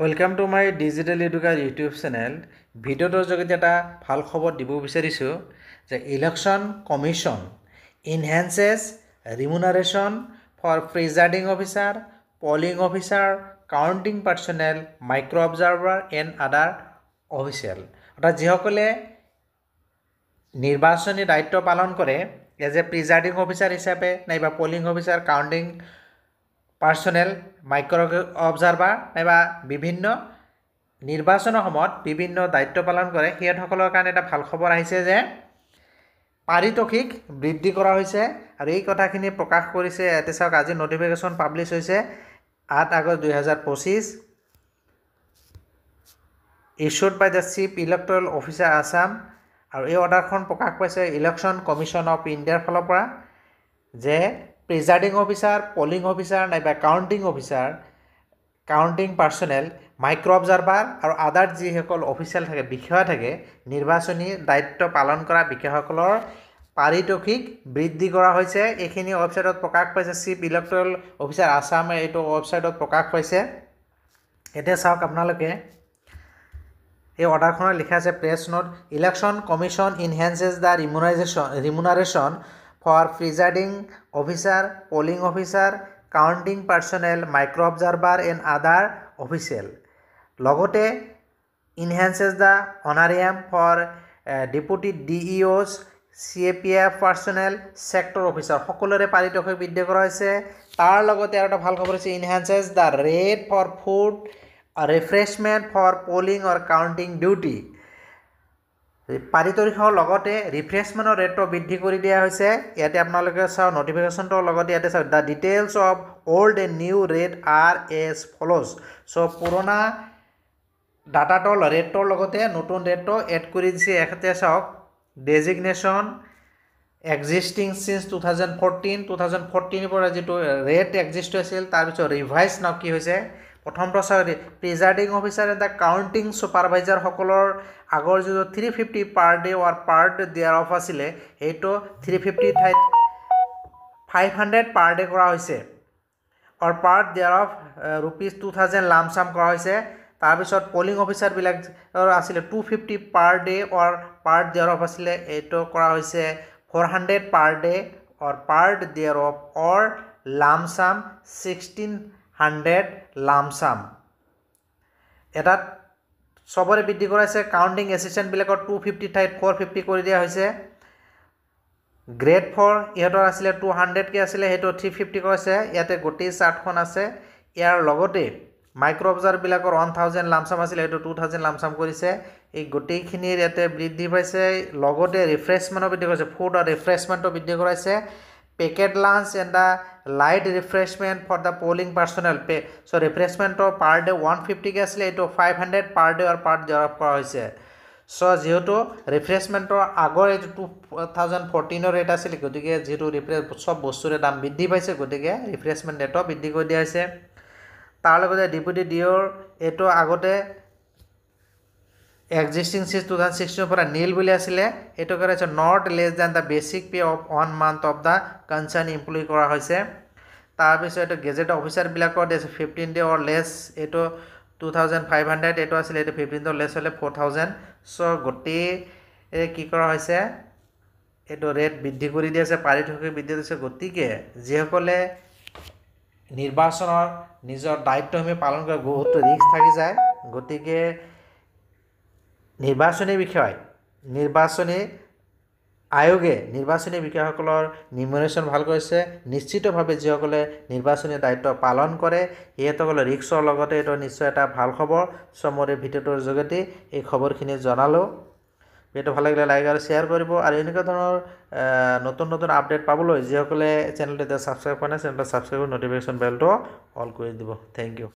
Welcome to my digital education YouTube channel. ভিডিওটোৰ যোগেদি এটা ভাল খবৰ দিব বিচাৰিছোঁ যে election commission enhances remuneration for presiding officer, polling officer, counting personnel, micro' observer and other official. অৰ্থাৎ যিসকলে নিৰ্বাচনী দায়িত্ব পালন কৰে এজ এ প্ৰিজাইডিং অফিচাৰ হিচাপে নাইবা polling officer, counting personnel, micro' observer নাইবা বিভিন্ন নিৰ্বাচনৰ সময়ত বিভিন্ন দায়িত্ব পালন কৰে সেইসকলৰ কাৰণে এটা ভাল খবৰ আহিছে যে পাৰিতোষিক বৃদ্ধি কৰা হৈছে। আৰু এই কথাখিনি প্ৰকাশ কৰিছে ইয়াতে চাওক, আজি নটিফিকেশ্যন পাব্লিছ হৈছে 8 August 2025, issued by the chief electoral officer Assam. আৰু এই অৰ্ডাৰখন প্ৰকাশ পাইছে ইলেকশ্যন কমিশ্যন অফ ইণ্ডিয়াৰ ফালৰ পৰা যে প্ৰিজাইডিং অফিচাৰ, পলিং অফিচাৰ নাইবা counting officer, counting personnel, micro' observer আৰু আদাৰ যিসকল অফিচিয়েল থাকে, বিষয়া থাকে, নিৰ্বাচনী দায়িত্ব পালন কৰা বিষয়াসকলৰ পাৰিতোষিক বৃদ্ধি কৰা হৈছে। এইখিনি ৱেবছাইটত প্ৰকাশ পাইছে, চিফ ইলেক্টৰেল অফিচাৰ আছামে এইটো ৱেবছাইটত প্ৰকাশ পাইছে। এতিয়া চাওক আপোনালোকে এই অৰ্ডাৰখনত লিখা আছে press note, election commission enhances the remuneration for presiding officer, polling officer, counting personnel, micro' observer and other official. লগতে enhances the honorarium for deputy DEOs, CAPF personnel, sector officer সকলোৰে পাৰিতোষিক বৃদ্ধি কৰা হৈছে। তাৰ লগতে আৰু এটা ভাল খবৰ হৈছে enhances the rate for food refreshment for polling or counting duty. পাৰিতোষিকৰ লগতে ৰিফ্ৰেছমেণ্টৰ ৰেটটো বৃদ্ধি কৰি দিয়া হৈছে। ইয়াতে আপোনালোকে চাওক নটিফিকেশ্যনটোৰ লগতে ইয়াতে চাওক the details of old and new rate are as follows. চ' পুৰণা ডাটাটোৰ ৰেটটোৰ লগতে নতুন ৰেটটো এড কৰি দিছে। ইয়াতে চাওক ডেজিগনেশ্যন এক্সিষ্টিং চিন্স 2014 পৰা যিটো ৰেট এক্সিষ্ট হৈছিল তাৰপিছত ৰিভাইজ নাও কি হৈছে। প্ৰথমটো চাওক presiding officer and the counting ছুপাৰভাইজাৰসকলৰ আগৰ যিটো 350 per day or per day দিয়াৰ অফ আছিলে সেইটো 350 ঠাইত 500 পাৰ ডে কৰা হৈছে। অৰ পাৰ দিয়াৰ অফ ₹2000 লামচাম কৰা হৈছে। তাৰপিছত পলিং অফিচাৰবিলাক আছিলে 250 পাৰ ডে অৰ পাৰ দিয়াৰ অফ আছিলে, এইটো কৰা হৈছে 400 পাৰ ডে অৰ পাৰ দিয়াৰ অফ অৰ লামচাম 1600 লামচাম। এটাত চবৰে বৃদ্ধি কৰাইছে। কাউণ্টিং এছিষ্টেণ্টবিলাকৰ 250 ঠাইত 450 কৰি দিয়া হৈছে। গ্ৰেড 4 ইহঁতৰ আছিলে 200কে আছিলে, সেইটো 350 কৰিছে। ইয়াতে গোটেই চাৰ্টখন আছে। ইয়াৰ লগতে মাইক্ৰ' অবজাৰ্ভাৰবিলাকৰ 1000 লামচাম আছিলে, সেইটো 2000 লামচাম কৰিছে। এই গোটেইখিনিৰ ইয়াতে বৃদ্ধি পাইছে। লগতে ৰিফ্ৰেছমেণ্টো বৃদ্ধি কৰিছে, ফুড আৰু ৰিফ্ৰেছমেণ্টো বৃদ্ধি কৰাইছে। Packet lunch and the light refreshment for the polling personnel ৰিফ্ৰেছমেণ্টৰ পাৰ ডে 150কে আছিলে, এইটো 500 পাৰ ডে আৰু পাৰ ডে অফ কৰা হৈছে। চ' যিহেতু ৰিফ্ৰেছমেণ্টৰ আগৰ এইটো 2014 ৰেট আছিলে, গতিকে যিহেতু চব বস্তুৰে দাম বৃদ্ধি পাইছে, গতিকে ৰিফ্ৰেছমেণ্ট ৰেটো বৃদ্ধি কৰি দিয়া হৈছে। তাৰ লগতে ডেপুটি DEOৰ এইটো আগতে এক্সিষ্টিং চিন্স 2016 পৰা নীল বুলি আছিলে, এইটো কৰাইছে not less than the basic pay of 1 month of the concern employee কৰা হৈছে। তাৰপিছত এইটো গেজেট অফিচাৰবিলাকৰ 15 ডে অৰ লেছ, এইটো 2500, এইটো আছিলে, এইটো 15 ডে লেছ হ'লে 4000। চ' গোটেই কি কৰা হৈছে, এইটো ৰেট বৃদ্ধি কৰি দি আছে, পাৰিতোষিক বৃদ্ধি দিছে। গতিকে যিসকলে নিৰ্বাচনৰ নিজৰ দায়িত্বসমূহ পালন কৰে বহুত ৰিস্ক থাকি যায়, গতিকে নিৰ্বাচনী আয়োগে নিৰ্বাচনী বিষয়াসকলৰ ৰিমুনাৰেশ্যন ভাল কৰিছে। নিশ্চিতভাৱে যিসকলে নিৰ্বাচনী দায়িত্ব পালন কৰে সিহঁতসকলে ৰিস্কৰ লগতে এইটো নিশ্চয় এটা ভাল খবৰ। চ' মোৰ এই ভিডিঅ'টোৰ যোগেদি এই খবৰখিনি জনালোঁ। ভিডিঅ'টো ভাল লাগিলে লাইক আৰু শ্বেয়াৰ কৰিব। আৰু এনেকুৱা ধৰণৰ নতুন নতুন আপডেট পাবলৈ যিসকলে চেনেলটো এতিয়া ছাবস্ক্ৰাইব কৰা নাই, চেনেলটো ছাবস্ক্ৰাইব কৰি নটিফিকেশ্যন বেলটো অল কৰি দিব। Thank U.